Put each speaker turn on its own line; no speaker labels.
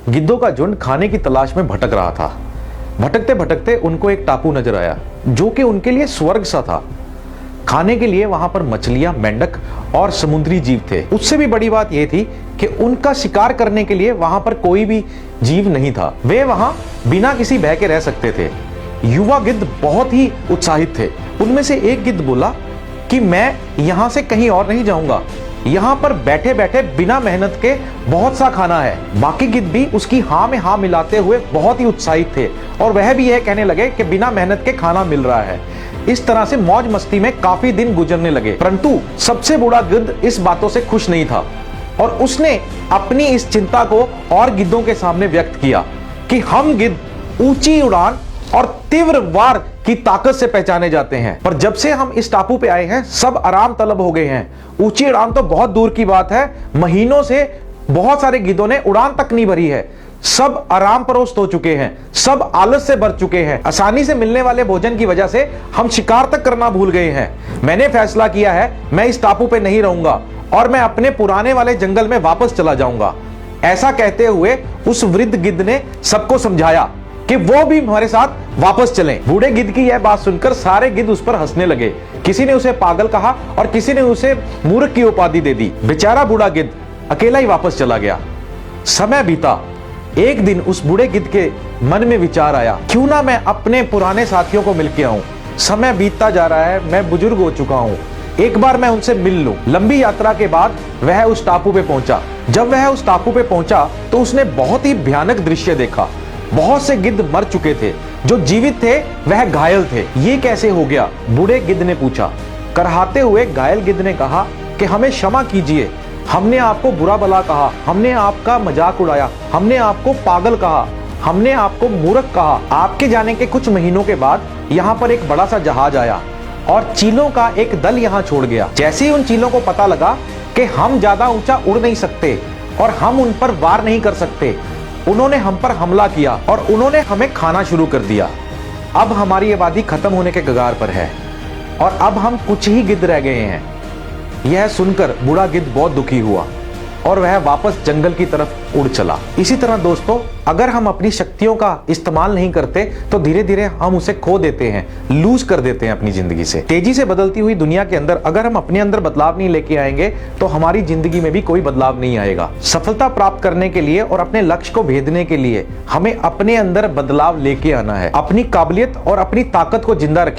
गिद्धों का झुंड खाने की तलाश में भटक रहा था। भटकते भटकते उनको एक टापू नजर आया जो कि उनके लिए स्वर्ग सा था। खाने के लिए वहां पर मछलियां, मेंढक और समुद्री जीव थे। उससे भी बड़ी बात यह थी कि उनका शिकार करने के लिए वहां पर कोई भी जीव नहीं था। वे वहां बिना किसी भय के रह सकते थे। युवा गिद्ध बहुत ही उत्साहित थे। उनमें से एक गिद्ध बोला कि मैं यहां से कहीं और नहीं जाऊंगा, यहां पर बैठे बैठे बिना मेहनत के बहुत सा खाना है। बाकी गिद्ध भी उसकी हाँ में हाँ मिलाते हुए बहुत ही उत्साहित थे और वह भी यह कहने लगे कि बिना मेहनत के खाना मिल रहा है। इस तरह से मौज मस्ती में काफी दिन गुजरने लगे, परंतु सबसे बूढ़ा गिद्ध इस बातों से खुश नहीं था और उसने अपनी इस चिंता को और गिद्धों के सामने व्यक्त किया कि हम गिद्ध ऊंची उड़ान और तीव्र वार की ताकत से पहचाने जाते हैं, पर जब से हम इस टापू पे आए हैं सब आराम तलब हो गए हैं। ऊंची उड़ान तो बहुत दूर की बात है, महीनों से बहुत सारे गिद्धों ने उड़ान तक नहीं भरी है। सब आराम परोस्त हो चुके हैं, सब आलस से भर चुके हैं। आसानी से मिलने वाले भोजन की वजह से हम शिकार तक करना भूल गए हैं। मैंने फैसला किया है मैं इस टापू पे नहीं रहूंगा और मैं अपने पुराने वाले जंगल में वापस चला जाऊंगा। ऐसा कहते हुए उस वृद्ध गिद्ध ने सबको समझाया कि वो भी हमारे साथ वापस चलें। बूढ़े गिद्ध की यह बात सुनकर सारे गिद्ध उस पर हंसने लगे। किसी ने उसे पागल कहा और किसी ने उसे मूर्ख की उपाधि दे दी। बेचारा बूढ़ा गिद्ध अकेला ही वापस चला गया। समय बीता। एक दिन उस बूढ़े गिद्ध के मन में विचार आया, क्यों ना मैं अपने पुराने साथियों को मिल के आऊं। समय बीतता जा रहा है, मैं बुजुर्ग हो चुका हूं, एक बार मैं उनसे मिल लूं। लंबी यात्रा के बाद वह उस टापू पे पहुंचा। जब वह उस टापू पे पहुंचा तो उसने बहुत ही भयानक दृश्य देखा। बहुत से गिद्ध मर चुके थे, जो जीवित थे वह घायल थे। ये कैसे हो गया? बूढ़े गिद्ध ने पूछा। कराहते हुए घायल गिद्ध ने कहा कि हमें क्षमा कीजिए, हमने आपको बुरा भला कहा, हमने आपका मजाक उड़ाया, हमने आपको पागल कहा, हमने आपको मूर्ख कहा। आपके जाने के कुछ महीनों के बाद यहाँ पर एक बड़ा सा जहाज आया और चीलों का एक दल यहाँ छोड़ गया। जैसे ही उन चीलों को पता लगा कि हम ज्यादा ऊंचा उड़ नहीं सकते और हम उन पर वार नहीं कर सकते, उन्होंने हम पर हमला किया और उन्होंने हमें खाना शुरू कर दिया। अब हमारी आबादी खत्म होने के कगार पर है और अब हम कुछ ही गिद्ध रह गए हैं। यह सुनकर बूढ़ा गिद्ध बहुत दुखी हुआ और वह वापस जंगल की तरफ उड़ चला। इसी तरह दोस्तों, अगर हम अपनी शक्तियों का इस्तेमाल नहीं करते तो धीरे धीरे हम उसे खो देते हैं, लूज कर देते हैं अपनी जिंदगी से। तेजी से बदलती हुई दुनिया के अंदर अगर हम अपने अंदर बदलाव नहीं लेके आएंगे तो हमारी जिंदगी में भी कोई बदलाव नहीं आएगा। सफलता प्राप्त करने के लिए और अपने लक्ष्य को भेदने के लिए हमें अपने अंदर बदलाव लेके आना है। अपनी काबिलियत और अपनी ताकत को जिंदा रखें।